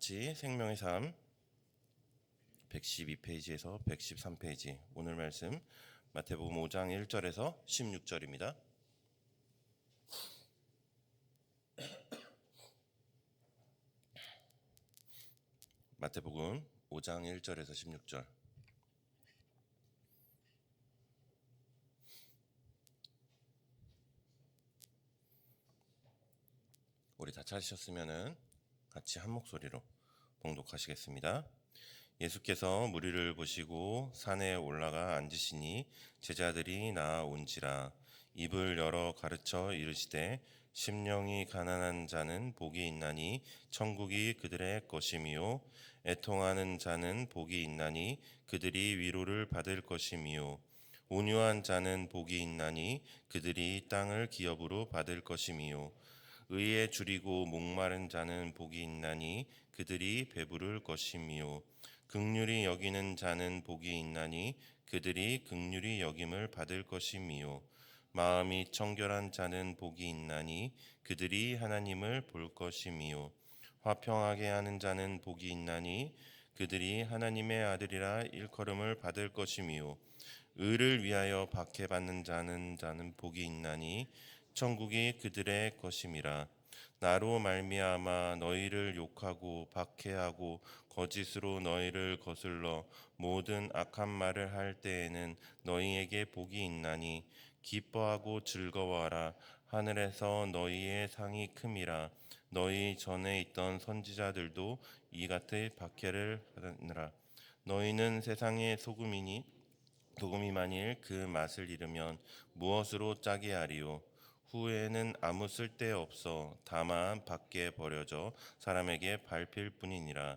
같이 생명의 삶 112페이지에서 113페이지 오늘 말씀 마태복음 5장 1절에서 16절입니다. 마태복음 5장 1절에서 16절. 우리 다 찾으셨으면은 같이 한 목소리로 봉독하시겠습니다. 예수께서 무리를 보시고 산에 올라가 앉으시니 제자들이 나아온지라. 입을 열어 가르쳐 이르시되 심령이 가난한 자는 복이 있나니 천국이 그들의 것이미요. 애통하는 자는 복이 있나니 그들이 위로를 받을 것이미요. 온유한 자는 복이 있나니 그들이 땅을 기업으로 받을 것이미요. 의에 줄이고 목마른 자는 복이 있나니 그들이 배부를 것이미요. 긍휼히 여기는 자는 복이 있나니 그들이 긍휼히 여김을 받을 것이미요. 마음이 청결한 자는 복이 있나니 그들이 하나님을 볼 것이미요. 화평하게 하는 자는 복이 있나니 그들이 하나님의 아들이라 일컬음을 받을 것이미요. 의를 위하여 박해받는 자는 복이 있나니 천국이 그들의 것임이라. 나로 말미암아 너희를 욕하고 박해하고 거짓으로 너희를 거슬러 모든 악한 말을 할 때에는 너희에게 복이 있나니 기뻐하고 즐거워하라. 하늘에서 너희의 상이 큼이라. 너희 전에 있던 선지자들도 이 같은 박해를 받느라. 너희는 세상의 소금이 만일 그 맛을 잃으면 무엇으로 짜게 하리요? 후에는 아무 쓸데 없어 다만 밖에 버려져 사람에게 밟힐 뿐이니라.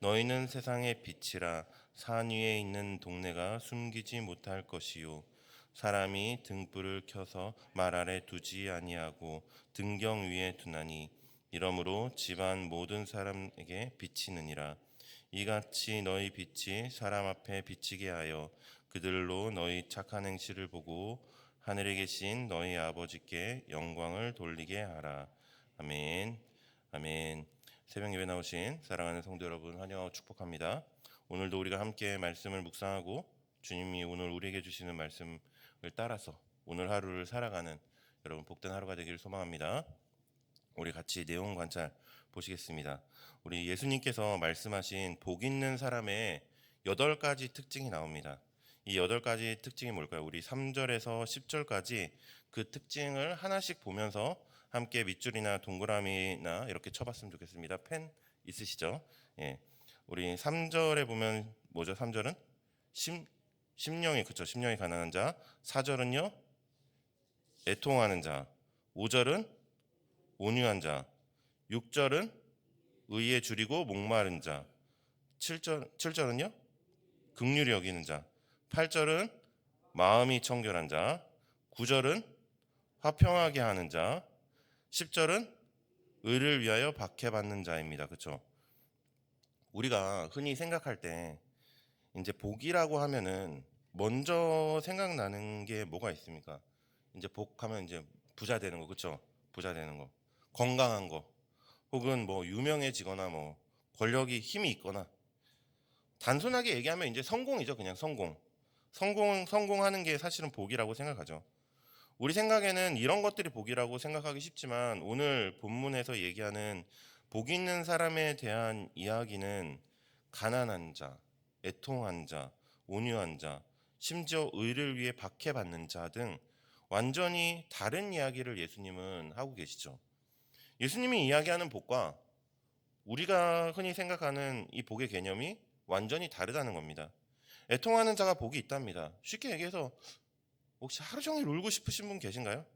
너희는 세상의 빛이라. 산 위에 있는 동네가 숨기지 못할 것이요. 사람이 등불을 켜서 말 아래 두지 아니하고 등경 위에 두나니 이러므로 집안 모든 사람에게 비치느니라. 이같이 너희 빛이 사람 앞에 비치게 하여 그들로 너희 착한 행실을 보고 하늘에 계신 너희 아버지께 영광을 돌리게 하라. 아멘. 아멘. 새벽 예배 나오신 사랑하는 성도 여러분 환영하고 축복합니다. 오늘도 우리가 함께 말씀을 묵상하고 주님이 오늘 우리에게 주시는 말씀을 따라서 오늘 하루를 살아가는 여러분 복된 하루가 되기를 소망합니다. 우리 같이 내용 관찰 보시겠습니다. 우리 예수님께서 말씀하신 복 있는 사람의 8가지 특징이 나옵니다. 이 8가지 특징이 뭘까요? 우리 3절에서 10절까지 그 특징을 하나씩 보면서 함께 밑줄이나 동그라미나 이렇게 쳐봤으면 좋겠습니다. 펜 있으시죠? 예. 우리 3절에 보면 뭐죠? 3절은 심령이, 그쵸? 심령이 가난한 자. 4절은요? 애통하는 자. 5절은 온유한 자. 6절은 의에 줄이고 목마른 자. 7절은요? 긍휼히 여기는 자. 8절은 마음이 청결한 자. 9절은 화평하게 하는 자. 10절은 의를 위하여 박해받는 자입니다. 그렇죠? 우리가 흔히 생각할 때 이제 복이라고 하면은 먼저 생각나는 게 뭐가 있습니까? 이제 복하면 이제 부자 되는 거, 그렇죠? 부자 되는 거, 건강한 거, 혹은 뭐 유명해지거나 뭐 권력이 힘이 있거나. 단순하게 얘기하면 이제 성공이죠. 그냥 성공하는 게 사실은 복이라고 생각하죠. 우리 생각에는 이런 것들이 복이라고 생각하기 쉽지만 오늘 본문에서 얘기하는 복 있는 사람에 대한 이야기는 가난한 자, 애통한 자, 온유한 자, 심지어 의를 위해 박해받는 자 등 완전히 다른 이야기를 예수님은 하고 계시죠. 예수님이 이야기하는 복과 우리가 흔히 생각하는 이 복의 개념이 완전히 다르다는 겁니다. 애통하는 자가 복이 있답니다. 쉽게 얘기해서 혹시 하루 종일 울고 싶으신 분 계신가요?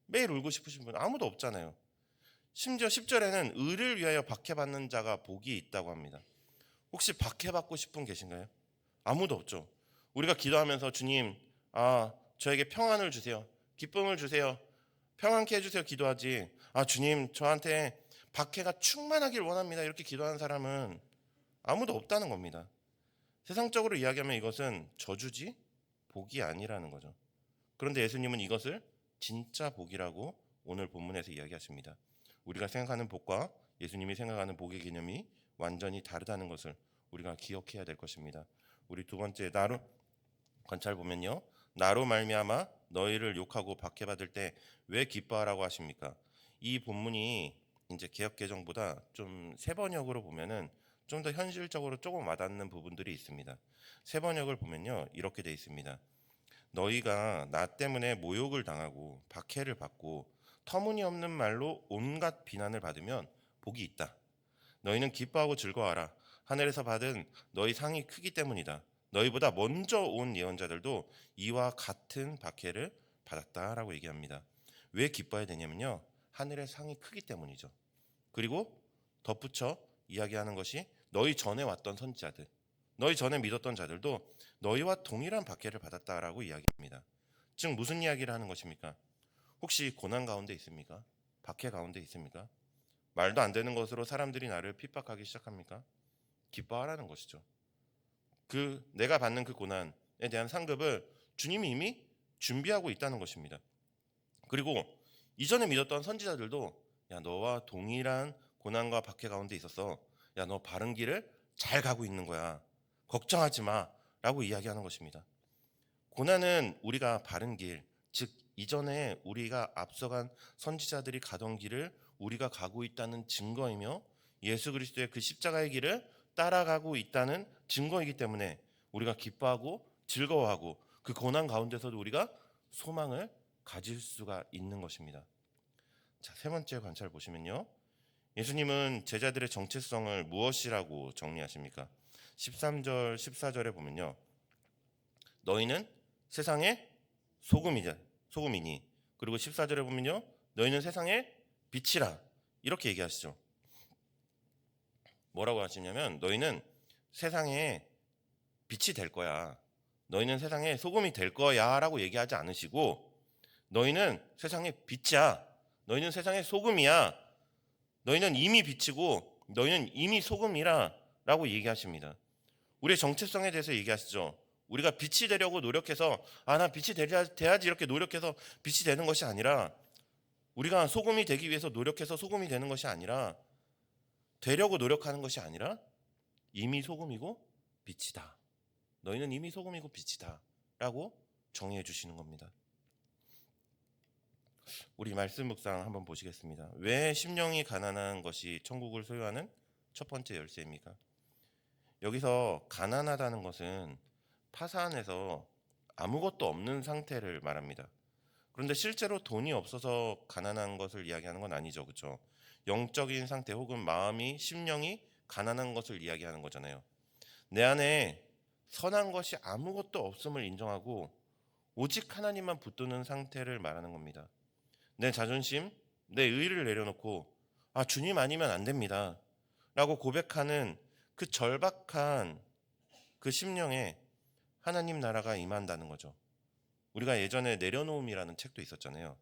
매일 울고 싶으신 분 아무도 없잖아요. 심지어 10절에는 의를 위하여 박해받는 자가 복이 있다고 합니다. 혹시 박해받고 싶은 분 계신가요? 아무도 없죠. 우리가 기도하면서 주님, 저에게 평안을 주세요. 기쁨을 주세요. 평안케 해주세요. 기도하지. 주님, 저한테 박해가 충만하길 원합니다. 이렇게 기도하는 사람은 아무도 없다는 겁니다. 세상적으로 이야기하면 이것은 저주지 복이 아니라는 거죠. 그런데 예수님은 이것을 진짜 복이라고 오늘 본문에서 이야기하십니다. 우리가 생각하는 복과 예수님이 생각하는 복의 개념이 완전히 다르다는 것을 우리가 기억해야 될 것입니다. 우리 두 번째 나로 관찰 보면요. 나로 말미암아 너희를 욕하고 박해받을 때 왜 기뻐하라고 하십니까? 이 본문이 이제 개역 개정보다 좀 새 번역으로 보면은 좀 더 현실적으로 조금 와닿는 부분들이 있습니다. 새 번역을 보면요. 이렇게 돼 있습니다. 너희가 나 때문에 모욕을 당하고 박해를 받고 터무니없는 말로 온갖 비난을 받으면 복이 있다. 너희는 기뻐하고 즐거워하라. 하늘에서 받은 너희 상이 크기 때문이다. 너희보다 먼저 온 예언자들도 이와 같은 박해를 받았다라고 얘기합니다. 왜 기뻐해야 되냐면요. 하늘의 상이 크기 때문이죠. 그리고 덧붙여 이야기하는 것이 너희 전에 왔던 선지자들, 너희 전에 믿었던 자들도 너희와 동일한 박해를 받았다라고 이야기합니다. 즉 무슨 이야기를 하는 것입니까? 혹시 고난 가운데 있습니까? 박해 가운데 있습니까? 말도 안 되는 것으로 사람들이 나를 핍박하기 시작합니까? 기뻐하라는 것이죠. 내가 받는 그 고난에 대한 상급을 주님이 이미 준비하고 있다는 것입니다. 그리고 이전에 믿었던 선지자들도 야, 너와 동일한 고난과 박해 가운데 있었어. 야, 너 바른 길을 잘 가고 있는 거야. 걱정하지 마. 라고 이야기하는 것입니다. 고난은 우리가 바른 길, 즉 이전에 우리가 앞서간 선지자들이 가던 길을 우리가 가고 있다는 증거이며 예수 그리스도의 그 십자가의 길을 따라가고 있다는 증거이기 때문에 우리가 기뻐하고 즐거워하고 그 고난 가운데서도 우리가 소망을 가질 수가 있는 것입니다. 자, 세 번째 관찰 보시면요. 예수님은 제자들의 정체성을 무엇이라고 정리하십니까? 13절, 14절에 보면요. 너희는 세상의 소금이니. 그리고 14절에 보면요. 너희는 세상의 빛이라. 이렇게 얘기하시죠. 뭐라고 하시냐면 너희는 세상의 빛이 될 거야. 너희는 세상의 소금이 될 거야 라고 얘기하지 않으시고 너희는 세상의 빛이야. 너희는 세상의 소금이야. 너희는 이미 빛이고 너희는 이미 소금이라 라고 얘기하십니다. 우리의 정체성에 대해서 얘기하시죠. 우리가 빛이 되려고 노력해서 나 빛이 돼야지 이렇게 노력해서 빛이 되는 것이 아니라 우리가 소금이 되기 위해서 노력해서 소금이 되는 것이 아니라 되려고 노력하는 것이 아니라 이미 소금이고 빛이다. 너희는 이미 소금이고 빛이다 라고 정의해 주시는 겁니다. 우리 말씀 묵상 한번 보시겠습니다. 왜 심령이 가난한 것이 천국을 소유하는 첫 번째 열쇠입니까? 여기서 가난하다는 것은 파산해서 아무것도 없는 상태를 말합니다. 그런데 실제로 돈이 없어서 가난한 것을 이야기하는 건 아니죠. 그렇죠? 영적인 상태 혹은 마음이 심령이 가난한 것을 이야기하는 거잖아요. 내 안에 선한 것이 아무것도 없음을 인정하고 오직 하나님만 붙드는 상태를 말하는 겁니다. 내 자존심, 내 의의를 내려놓고 주님 아니면 안 됩니다 라고 고백하는 그 절박한 그 심령에 하나님 나라가 임한다는 거죠. 우리가 예전에 내려놓음이라는 책도 있었잖아요.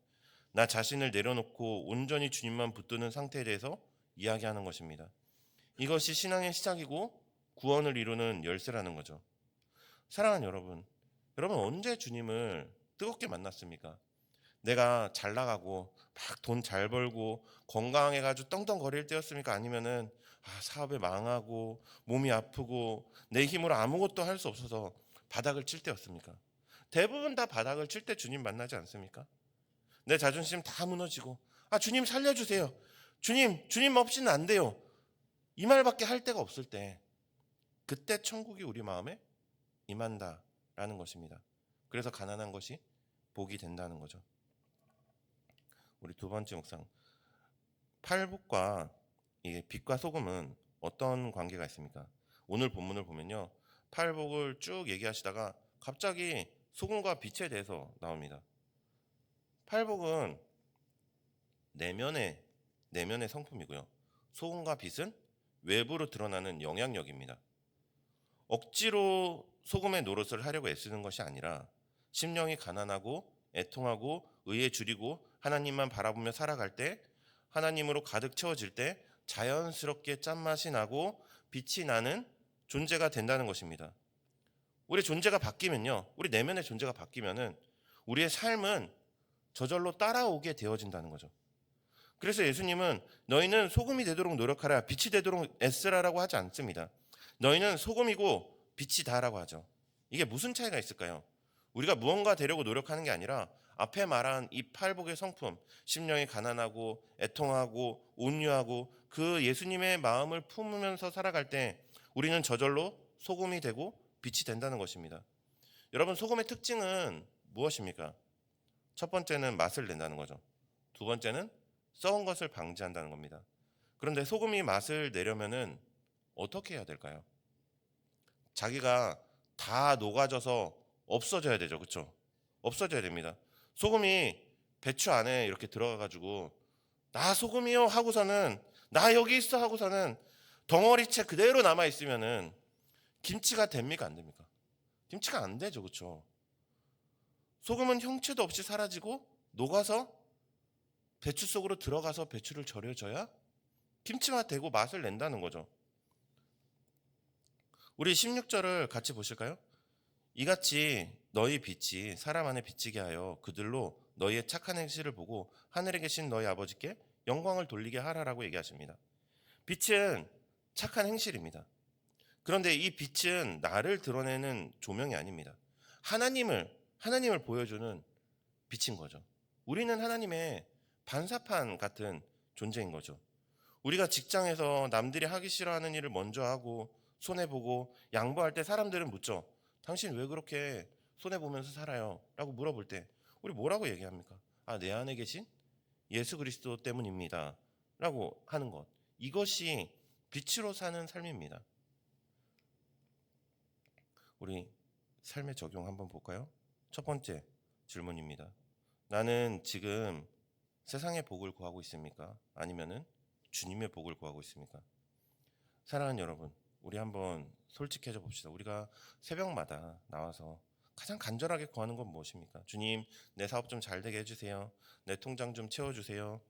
나 자신을 내려놓고 온전히 주님만 붙드는 상태에 대해서 이야기하는 것입니다. 이것이 신앙의 시작이고 구원을 이루는 열쇠라는 거죠. 사랑하는 여러분 언제 주님을 뜨겁게 만났습니까? 내가 잘 나가고 막 돈 잘 벌고 건강해가지고 떵떵거릴 때였습니까? 아니면은 사업에 망하고 몸이 아프고 내 힘으로 아무것도 할 수 없어서 바닥을 칠 때였습니까? 대부분 다 바닥을 칠 때 주님 만나지 않습니까? 내 자존심 다 무너지고 주님 살려주세요. 주님 없이는 안 돼요. 이 말밖에 할 데가 없을 때 그때 천국이 우리 마음에 임한다라는 것입니다. 그래서 가난한 것이 복이 된다는 거죠. 우리 두 번째 묵상. 팔복과 이게 빛과 소금은 어떤 관계가 있습니까? 오늘 본문을 보면요. 팔복을 쭉 얘기하시다가 갑자기 소금과 빛에 대해서 나옵니다. 팔복은 내면의 성품이고요. 소금과 빛은 외부로 드러나는 영향력입니다. 억지로 소금의 노릇을 하려고 애쓰는 것이 아니라 심령이 가난하고 애통하고 의에 줄이고 하나님만 바라보며 살아갈 때 하나님으로 가득 채워질 때 자연스럽게 짠맛이 나고 빛이 나는 존재가 된다는 것입니다. 우리 존재가 바뀌면요. 우리 내면의 존재가 바뀌면은 우리의 삶은 저절로 따라오게 되어진다는 거죠. 그래서 예수님은 너희는 소금이 되도록 노력하라, 빛이 되도록 애쓰라라고 하지 않습니다. 너희는 소금이고 빛이다라고 하죠. 이게 무슨 차이가 있을까요? 우리가 무언가 되려고 노력하는 게 아니라 앞에 말한 이 팔복의 성품, 심령이 가난하고 애통하고 온유하고 그 예수님의 마음을 품으면서 살아갈 때 우리는 저절로 소금이 되고 빛이 된다는 것입니다. 여러분, 소금의 특징은 무엇입니까? 첫 번째는 맛을 낸다는 거죠. 두 번째는 썩은 것을 방지한다는 겁니다. 그런데 소금이 맛을 내려면은 어떻게 해야 될까요? 자기가 다 녹아져서 없어져야 되죠. 그렇죠? 없어져야 됩니다. 소금이 배추 안에 이렇게 들어가 가지고 나 소금이요 하고서는 나 여기 있어 하고서는 덩어리채 그대로 남아 있으면은 김치가 됩니까 안 됩니까? 김치가 안 되죠. 그렇죠? 소금은 형체도 없이 사라지고 녹아서 배추 속으로 들어가서 배추를 절여줘야 김치가 되고 맛을 낸다는 거죠. 우리 16절을 같이 보실까요? 이같이 너희 빛이 사람 안에 비치게 하여 그들로 너희의 착한 행실을 보고 하늘에 계신 너희 아버지께 영광을 돌리게 하라라고 얘기하십니다. 빛은 착한 행실입니다. 그런데 이 빛은 나를 드러내는 조명이 아닙니다. 하나님을 보여주는 빛인 거죠. 우리는 하나님의 반사판 같은 존재인 거죠. 우리가 직장에서 남들이 하기 싫어하는 일을 먼저 하고 손해보고 양보할 때 사람들은 묻죠. 당신 왜 그렇게 손해보면서 살아요? 라고 물어볼 때 우리 뭐라고 얘기합니까? 내 안에 계신 예수 그리스도 때문입니다. 라고 하는 것. 이것이 빛으로 사는 삶입니다. 우리 삶의 적용 한번 볼까요? 첫 번째 질문입니다. 나는 지금 세상의 복을 구하고 있습니까? 아니면은 주님의 복을 구하고 있습니까? 사랑하는 여러분, 우리 한번 솔직해져 봅시다. 우리가 새벽마다 나와서 가장 간절하게 구하는 건 무엇입니까? 주님, 내 사업 좀 잘 되게 해주세요. 내 통장 좀 채워주세요.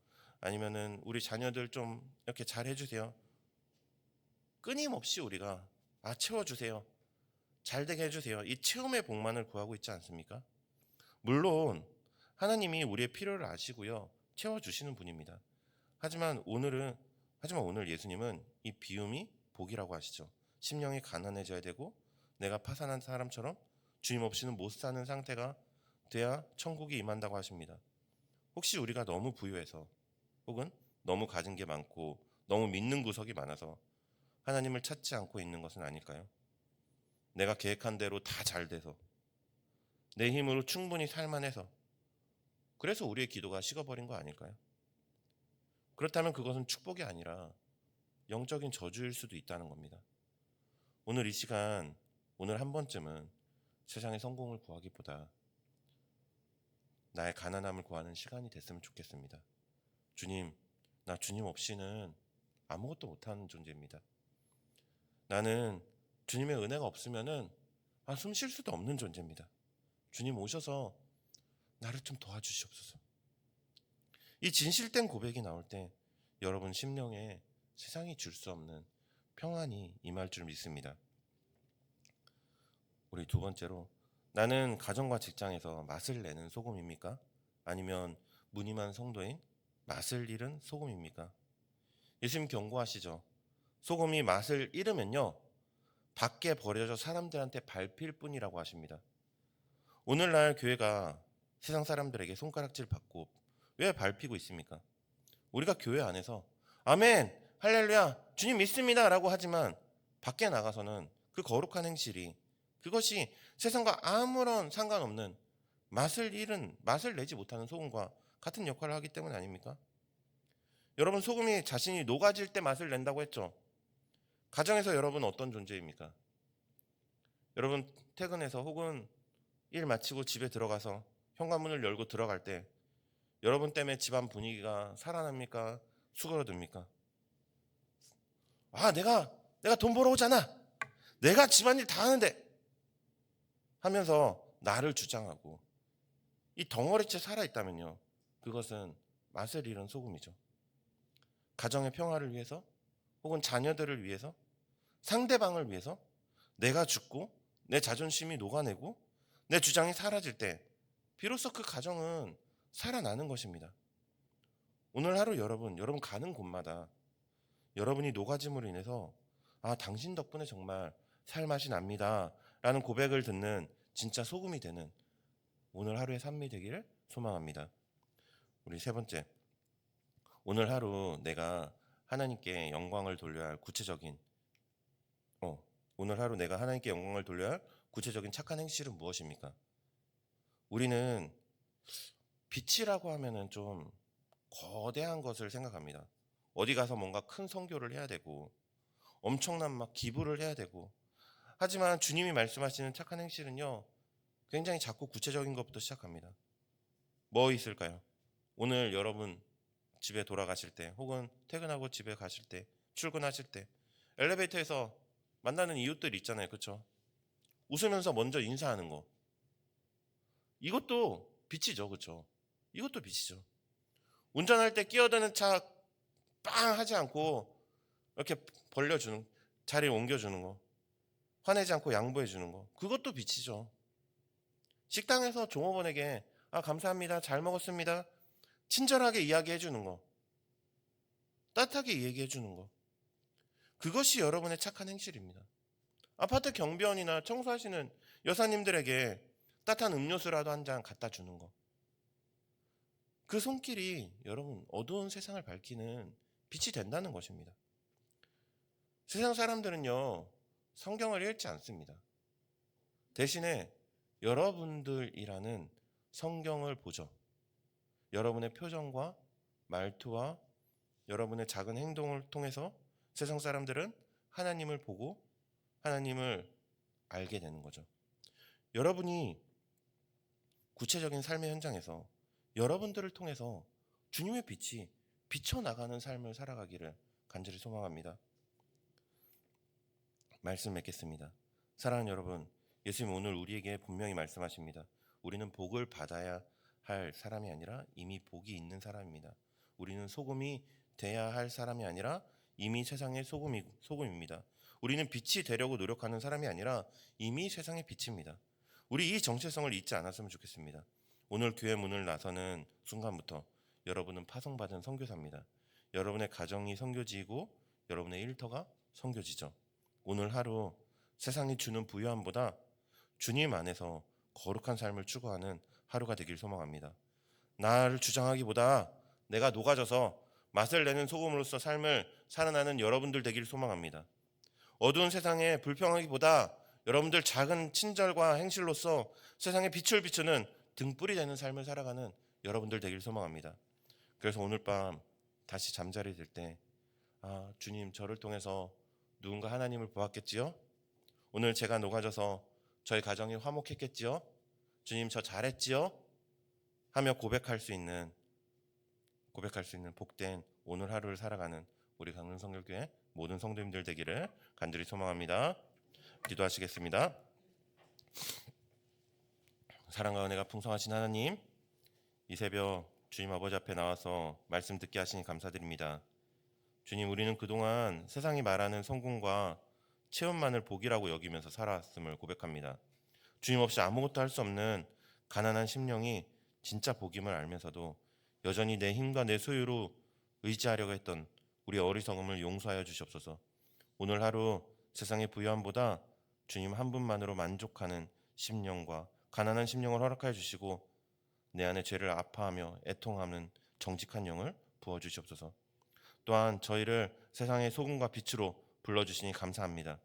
아니면은 우리 자녀들 좀 이렇게 잘 해주세요. 끊임없이 우리가 채워주세요. 잘 되게 해주세요. 이 채움의 복만을 구하고 있지 않습니까? 물론 하나님이 우리의 필요를 아시고요. 채워주시는 분입니다. 하지만 오늘 예수님은 이 비움이 복이라고 하시죠. 심령이 가난해져야 되고 내가 파산한 사람처럼 주님 없이는 못 사는 상태가 돼야 천국이 임한다고 하십니다. 혹시 우리가 너무 부유해서 혹은 너무 가진 게 많고 너무 믿는 구석이 많아서 하나님을 찾지 않고 있는 것은 아닐까요? 내가 계획한 대로 다 잘 돼서 내 힘으로 충분히 살만해서 그래서 우리의 기도가 식어버린 거 아닐까요? 그렇다면 그것은 축복이 아니라 영적인 저주일 수도 있다는 겁니다. 오늘 이 시간, 오늘 한 번쯤은 세상의 성공을 구하기보다 나의 가난함을 구하는 시간이 됐으면 좋겠습니다. 주님, 나 주님 없이는 아무것도 못하는 존재입니다. 나는 주님의 은혜가 없으면은 숨 쉴 수도 없는 존재입니다. 주님 오셔서 나를 좀 도와주시옵소서. 이 진실된 고백이 나올 때 여러분 심령에 세상이 줄 수 없는 평안이 임할 줄 믿습니다. 우리 두 번째로, 나는 가정과 직장에서 맛을 내는 소금입니까? 아니면 무늬만 성도인 맛을 잃은 소금입니까? 예수님 경고하시죠. 소금이 맛을 잃으면요 밖에 버려져 사람들한테 밟힐 뿐이라고 하십니다. 오늘날 교회가 세상 사람들에게 손가락질 받고 왜 밟히고 있습니까? 우리가 교회 안에서 아멘, 할렐루야, 주님 믿습니다 라고 하지만 밖에 나가서는 그 거룩한 행실이 그것이 세상과 아무런 상관없는 맛을 내지 못하는 소금과 같은 역할을 하기 때문 아닙니까? 여러분, 소금이 자신이 녹아질 때 맛을 낸다고 했죠. 가정에서 여러분 어떤 존재입니까? 여러분 퇴근해서 혹은 일 마치고 집에 들어가서 현관문을 열고 들어갈 때 여러분 때문에 집안 분위기가 살아납니까? 수그러듭니까? 내가 돈 벌어 오잖아. 내가 집안일 다 하는데 하면서 나를 주장하고 이 덩어리째 살아있다면요. 그것은 맛을 잃은 소금이죠. 가정의 평화를 위해서 혹은 자녀들을 위해서 상대방을 위해서 내가 죽고 내 자존심이 녹아내고 내 주장이 사라질 때 비로소 그 가정은 살아나는 것입니다. 오늘 하루 여러분 가는 곳마다 여러분이 노가짐으로 인해서 당신 덕분에 정말 살맛이 납니다 라는 고백을 듣는 진짜 소금이 되는 오늘 하루의 삶이 되기를 소망합니다. 우리 세 번째, 오늘 하루 내가 하나님께 영광을 돌려야 할 오늘 하루 내가 하나님께 영광을 돌려야 할 구체적인 착한 행실은 무엇입니까? 우리는 빛이라고 하면은 좀 거대한 것을 생각합니다. 어디 가서 뭔가 큰 선교를 해야 되고 엄청난 막 기부를 해야 되고, 하지만 주님이 말씀하시는 착한 행실은요 굉장히 작고 구체적인 것부터 시작합니다. 뭐 있을까요? 오늘 여러분 집에 돌아가실 때, 혹은 퇴근하고 집에 가실 때, 출근하실 때 엘리베이터에서 만나는 이웃들 있잖아요. 그렇죠? 웃으면서 먼저 인사하는 거, 이것도 빛이죠. 그렇죠? 이것도 빛이죠. 운전할 때 끼어드는 차 빵 하지 않고 이렇게 벌려주는, 자리를 옮겨주는 거, 화내지 않고 양보해주는 거, 그것도 빛이죠. 식당에서 종업원에게 감사합니다, 잘 먹었습니다, 친절하게 이야기해주는 거, 따뜻하게 얘기해주는 거, 그것이 여러분의 착한 행실입니다. 아파트 경비원이나 청소하시는 여사님들에게 따뜻한 음료수라도 한 잔 갖다 주는 거, 그 손길이 여러분 어두운 세상을 밝히는 빛이 된다는 것입니다. 세상 사람들은요 성경을 읽지 않습니다. 대신에 여러분들이라는 성경을 보죠. 여러분의 표정과 말투와 여러분의 작은 행동을 통해서 세상 사람들은 하나님을 보고 하나님을 알게 되는 거죠. 여러분이 구체적인 삶의 현장에서 여러분들을 통해서 주님의 빛이 비춰나가는 삶을 살아가기를 간절히 소망합니다. 말씀 맺겠습니다. 사랑하는 여러분, 예수님 오늘 우리에게 분명히 말씀하십니다. 우리는 복을 받아야 할 사람이 아니라 이미 복이 있는 사람입니다. 우리는 소금이 돼야 할 사람이 아니라 이미 세상의 소금입니다. 우리는 빛이 되려고 노력하는 사람이 아니라 이미 세상의 빛입니다. 우리 이 정체성을 잊지 않았으면 좋겠습니다. 오늘 교회 문을 나서는 순간부터 여러분은 파송받은 선교사입니다. 여러분의 가정이 선교지이고 여러분의 일터가 선교지죠. 오늘 하루 세상이 주는 부유함보다 주님 안에서 거룩한 삶을 추구하는 하루가 되길 소망합니다. 나를 주장하기보다 내가 녹아져서 맛을 내는 소금으로서 삶을 살아나는 여러분들 되길 소망합니다. 어두운 세상에 불평하기보다 여러분들 작은 친절과 행실로서 세상에 빛을 비추는 등불이 되는 삶을 살아가는 여러분들 되길 소망합니다. 그래서 오늘 밤 다시 잠자리 들 때 주님 저를 통해서 누군가 하나님을 보았겠지요? 오늘 제가 녹아져서 저희 가정이 화목했겠지요? 주님 저 잘했지요? 하며 고백할 수 있는 복된 오늘 하루를 살아가는 우리 강릉성결교회 모든 성도님들 되기를 간절히 소망합니다. 기도하시겠습니다. 사랑과 은혜가 풍성하신 하나님, 이 새벽 주님 아버지 앞에 나와서 말씀 듣게 하시니 감사드립니다. 주님, 우리는 그동안 세상이 말하는 성공과 체험만을 복이라고 여기면서 살아왔음을 고백합니다. 주님 없이 아무것도 할 수 없는 가난한 심령이 진짜 복임을 알면서도 여전히 내 힘과 내 소유로 의지하려고 했던 우리 어리석음을 용서하여 주시옵소서. 오늘 하루 세상의 부유함보다 주님 한 분만으로 만족하는 심령과 가난한 심령을 허락하여 주시고 내 안에 죄를 아파하며 애통하는 정직한 영을 부어주시옵소서. 또한 저희를 세상의 소금과 빛으로 불러주시니 감사합니다.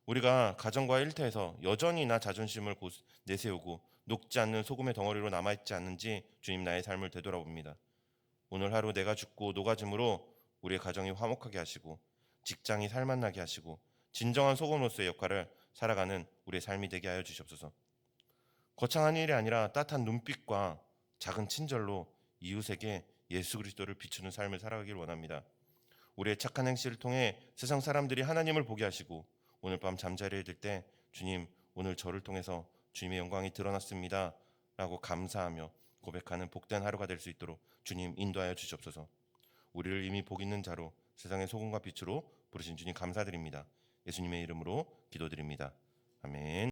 우리가 가정과 일터에서 여전히 나 자존심을 내세우고 녹지 않는 소금의 덩어리로 남아있지 않는지 주님 나의 삶을 되돌아봅니다. 오늘 하루 내가 죽고 녹아짐으로 우리의 가정이 화목하게 하시고 직장이 살맛나게 하시고 진정한 소금으로서의 역할을 살아가는 우리의 삶이 되게 하여 주시옵소서. 거창한 일이 아니라 따뜻한 눈빛과 작은 친절로 이웃에게 예수 그리스도를 비추는 삶을 살아가길 원합니다. 우리의 착한 행실을 통해 세상 사람들이 하나님을 보게 하시고 오늘 밤 잠자리에 들 때 주님 오늘 저를 통해서 주님의 영광이 드러났습니다 라고 감사하며 고백하는 복된 하루가 될 수 있도록 주님 인도하여 주시옵소서. 우리를 이미 복 있는 자로 세상의 소금과 빛으로 부르신 주님 감사드립니다. 예수님의 이름으로 기도드립니다. 아멘.